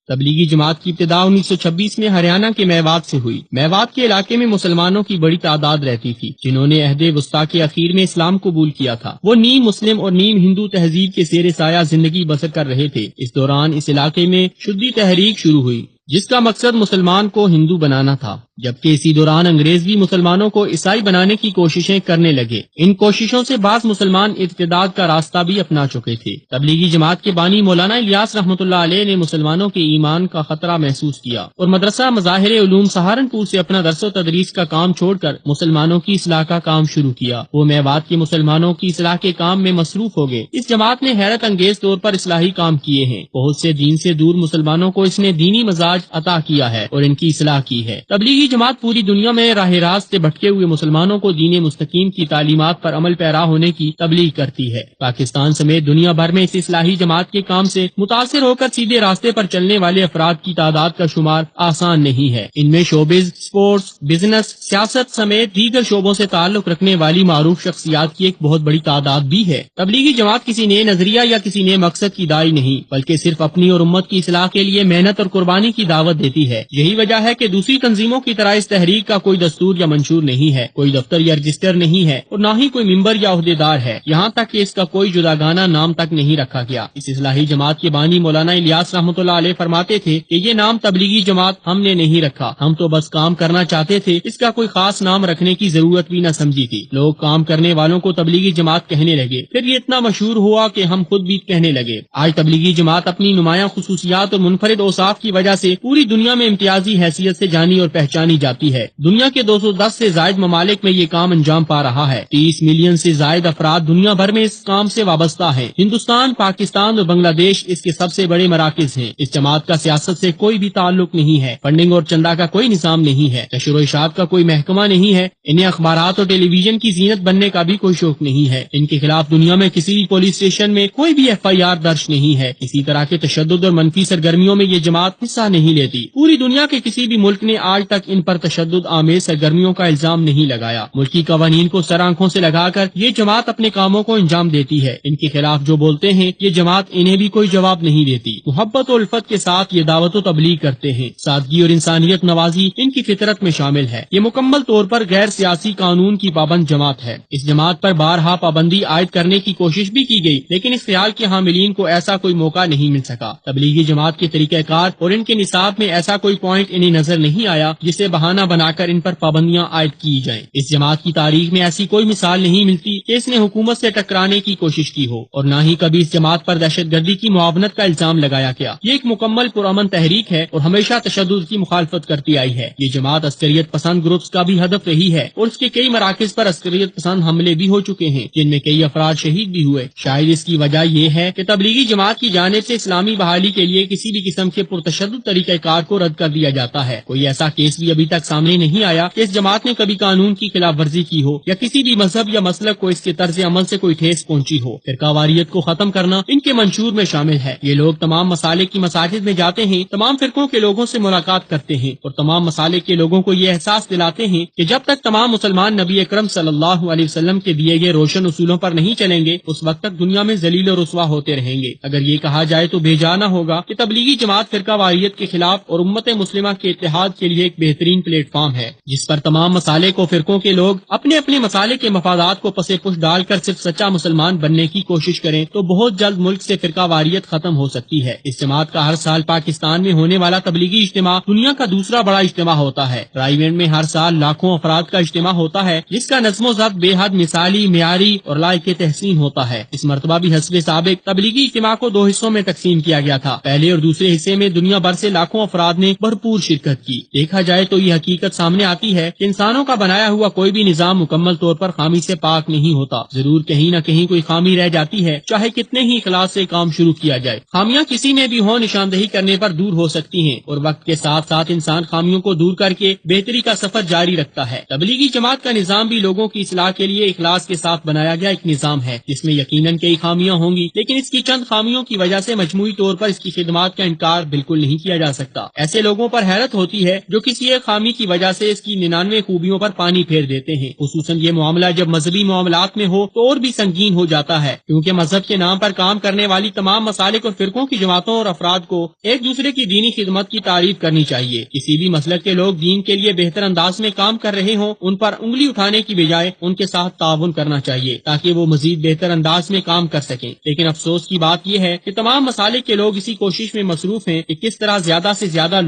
تبلیغی جماعت کی ابتدا 1926 میں ہریانہ کے میوات سے ہوئی۔ میوات کے علاقے میں مسلمانوں کی بڑی تعداد رہتی تھی جنہوں نے عہد وسطیٰ کے اخیر میں اسلام قبول کیا تھا۔ وہ نیم مسلم اور نیم ہندو تہذیب کے زیر سایہ زندگی بسر کر رہے تھے۔ اس دوران اس علاقے میں شدی تحریک شروع ہوئی جس کا مقصد مسلمان کو ہندو بنانا تھا، جبکہ اسی دوران انگریز بھی مسلمانوں کو عیسائی بنانے کی کوششیں کرنے لگے۔ ان کوششوں سے بعض مسلمان ارتداد کا راستہ بھی اپنا چکے تھے۔ تبلیغی جماعت کے بانی مولانا الیاس رحمۃ اللہ علیہ نے مسلمانوں کے ایمان کا خطرہ محسوس کیا اور مدرسہ مظاہر علوم سہارنپور سے اپنا درس و تدریس کا کام چھوڑ کر مسلمانوں کی اصلاح کا کام شروع کیا۔ وہ میوات کے مسلمانوں کی اصلاح کے کام میں مصروف ہو گئے۔ اس جماعت نے حیرت انگیز طور پر اصلاحی کام کیے ہیں۔ بہت سے دین سے دور مسلمانوں کو اس نے دینی مزاج عطا کیا ہے اور ان کی اصلاح کی ہے۔ تبلیغی جماعت پوری دنیا میں راہ راست سے بھٹکے ہوئے مسلمانوں کو دین مستقیم کی تعلیمات پر عمل پیرا ہونے کی تبلیغ کرتی ہے۔ پاکستان سمیت دنیا بھر میں اس اصلاحی جماعت کے کام سے متاثر ہو کر سیدھے راستے پر چلنے والے افراد کی تعداد کا شمار آسان نہیں ہے۔ ان میں شوبز، سپورٹس، بزنس، سیاست سمیت دیگر شعبوں سے تعلق رکھنے والی معروف شخصیات کی ایک بہت بڑی تعداد بھی ہے۔ تبلیغی جماعت کسی نئے نظریہ یا کسی نئے مقصد کی داعی نہیں بلکہ صرف اپنی اور امت کی اصلاح کے لیے محنت اور قربانی کی دعوت دیتی ہے۔ یہی وجہ ہے کہ دوسری تنظیموں کی طرح اس تحریک کا کوئی دستور یا منشور نہیں ہے، کوئی دفتر یا رجسٹر نہیں ہے اور نہ ہی کوئی ممبر یا عہدیدار ہے، یہاں تک کہ اس کا کوئی جداگانہ نام تک نہیں رکھا گیا۔ اس اصلاحی جماعت کے بانی مولانا الیاس رحمۃ اللہ علیہ فرماتے تھے کہ یہ نام تبلیغی جماعت ہم نے نہیں رکھا، ہم تو بس کام کرنا چاہتے تھے، اس کا کوئی خاص نام رکھنے کی ضرورت بھی نہ سمجھی تھی۔ لوگ کام کرنے والوں کو تبلیغی جماعت کہنے لگے، پھر یہ اتنا مشہور ہوا کہ ہم خود بھی کہنے لگے۔ آج تبلیغی جماعت اپنی نمایاں خصوصیات اور منفرد اوصاف کی وجہ سے پوری دنیا میں امتیازی حیثیت سے جانی اور پہچانی جاتی ہے۔ دنیا کے 210 سے زائد ممالک میں یہ کام انجام پا رہا ہے۔ 30 ملین سے زائد افراد دنیا بھر میں اس کام سے وابستہ ہیں۔ ہندوستان، پاکستان اور بنگلہ دیش اس کے سب سے بڑے مراکز ہیں۔ اس جماعت کا سیاست سے کوئی بھی تعلق نہیں ہے، فنڈنگ اور چندہ کا کوئی نظام نہیں ہے، نشر و اشاعت کا کوئی محکمہ نہیں ہے، انہیں اخبارات اور ٹیلی ویژن کی زینت بننے کا بھی کوئی شوق نہیں ہے۔ ان کے خلاف دنیا میں کسی بھی پولیس اسٹیشن میں کوئی بھی FIR درج نہیں ہے۔ اسی طرح کے تشدد اور منفی سرگرمیوں میں یہ جماعت حصہ نہیں لیتی۔ پوری دنیا کے کسی بھی ملک نے آج تک ان پر تشدد آمیز سرگرمیوں کا الزام نہیں لگایا۔ ملکی قوانین کو سر آنکھوں سے لگا کر یہ جماعت اپنے کاموں کو انجام دیتی ہے۔ ان کے خلاف جو بولتے ہیں یہ جماعت انہیں بھی کوئی جواب نہیں دیتی۔ محبت و الفت کے ساتھ یہ دعوت و تبلیغ کرتے ہیں۔ سادگی اور انسانیت نوازی ان کی فطرت میں شامل ہے۔ یہ مکمل طور پر غیر سیاسی قانون کی پابند جماعت ہے۔ اس جماعت پر بارہا پابندی عائد کرنے کی کوشش بھی کی گئی لیکن اس خیال کے حاملین کو ایسا کوئی موقع نہیں مل سکا۔ تبلیغی جماعت کے طریقہ کار اور ان کے نصاب میں ایسا کوئی پوائنٹ انہیں نظر نہیں آیا جسے بہانہ بنا کر ان پر پابندیاں عائد کی جائیں۔ اس جماعت کی تاریخ میں ایسی کوئی مثال نہیں ملتی کہ اس نے حکومت سے ٹکرانے کی کوشش کی ہو اور نہ ہی کبھی اس جماعت پر دہشت گردی کی معاونت کا الزام لگایا گیا۔ یہ ایک مکمل پرامن تحریک ہے اور ہمیشہ تشدد کی مخالفت کرتی آئی ہے۔ یہ جماعت عسکریت پسند گروپس کا بھی ہدف رہی ہے اور اس کے کئی مراکز پر عسکریت پسند حملے بھی ہو چکے ہیں جن میں کئی افراد شہید بھی ہوئے۔ شاید اس کی وجہ یہ ہے کہ تبلیغی جماعت کی جانب سے اسلامی بحالی کے لیے کسی بھی قسم کے پرتشدد طریقہ کار کو رد کر دیا جاتا ہے۔ کوئی ایسا کیس بھی ابھی تک سامنے نہیں آیا کہ اس جماعت نے کبھی قانون کی خلاف ورزی کی ہو یا کسی بھی مذہب یا مسلک کو اس کے طرز عمل سے کوئی ٹھیس پہنچی ہو۔ فرقہ واریت کو ختم کرنا ان کے منشور میں شامل ہے۔ یہ لوگ تمام مسالک کی مساجد میں جاتے ہیں، تمام فرقوں کے لوگوں سے ملاقات کرتے ہیں اور تمام مسالک کے لوگوں کو یہ احساس دلاتے ہیں کہ جب تک تمام مسلمان نبی اکرم صلی اللہ علیہ وسلم کے دیے گئے روشن اصولوں پر نہیں چلیں گے اس وقت تک دنیا میں ذلیل و رسوا ہوتے رہیں گے۔ اگر یہ کہا جائے تو بے جا نہ ہوگا کہ تبلیغی جماعت فرقہ واریت کے خلاف اور امت مسلمہ کے اتحاد کے لیے ایک بہترین پلیٹ فارم ہے جس پر تمام مسالک و فرقوں کے لوگ اپنے اپنے مسالک کے مفادات کو پس پش ڈال کر صرف سچا مسلمان بننے کی کوشش کریں تو بہت جلد ملک سے فرقہ واریت ختم ہو سکتی ہے۔ اس جماعت کا ہر سال پاکستان میں ہونے والا تبلیغی اجتماع دنیا کا دوسرا بڑا اجتماع ہوتا ہے۔ رائے گنج میں ہر سال لاکھوں افراد کا اجتماع ہوتا ہے جس کا نظم و ضبط بے حد مثالی، معیاری اور لائق تحسین ہوتا ہے۔ اس مرتبہ بھی حسب سابق تبلیغی اجتماع کو 2 حصوں میں تقسیم کیا گیا تھا۔ پہلے اور دوسرے حصے میں دنیا بھر سے لاکھوں افراد نے بھرپور شرکت کی۔ دیکھا جائے تو یہ حقیقت سامنے آتی ہے کہ انسانوں کا بنایا ہوا کوئی بھی نظام مکمل طور پر خامی سے پاک نہیں ہوتا، ضرور کہیں نہ کہیں کوئی خامی رہ جاتی ہے، چاہے کتنے ہی اخلاص سے کام شروع کیا جائے۔ خامیاں کسی میں بھی ہو نشاندہی کرنے پر دور ہو سکتی ہیں اور وقت کے ساتھ ساتھ انسان خامیوں کو دور کر کے بہتری کا سفر جاری رکھتا ہے۔ تبلیغی جماعت کا نظام بھی لوگوں کی اصلاح کے لیے اخلاص کے ساتھ بنایا گیا ایک نظام ہے جس میں یقیناً کئی خامیاں ہوں گی لیکن اس کی چند خامیوں کی وجہ سے مجموعی طور پر اس کی خدمات کا انکار بالکل نہیں کیا جا سکتا۔ ایسے لوگوں پر حیرت ہوتی ہے جو کسی ایک خامی کی وجہ سے اس کی 99 خوبیوں پر پانی پھیر دیتے ہیں۔ خصوصاً یہ معاملہ جب مذہبی معاملات میں ہو تو اور بھی سنگین ہو جاتا ہے، کیونکہ مذہب کے نام پر کام کرنے والی تمام مسالک اور فرقوں کی جماعتوں اور افراد کو ایک دوسرے کی دینی خدمت کی تعریف کرنی چاہیے۔ کسی بھی مسلک کے لوگ دین کے لیے بہتر انداز میں کام کر رہے ہوں، ان پر انگلی اٹھانے کی بجائے ان کے ساتھ تعاون کرنا چاہیے تاکہ وہ مزید بہتر انداز میں کام کر سکیں۔ لیکن افسوس کی بات یہ ہے کہ تمام مسالک کے لوگ اسی کوشش میں مصروف ہیں کہ کس طرح زیادہ سے زیادہ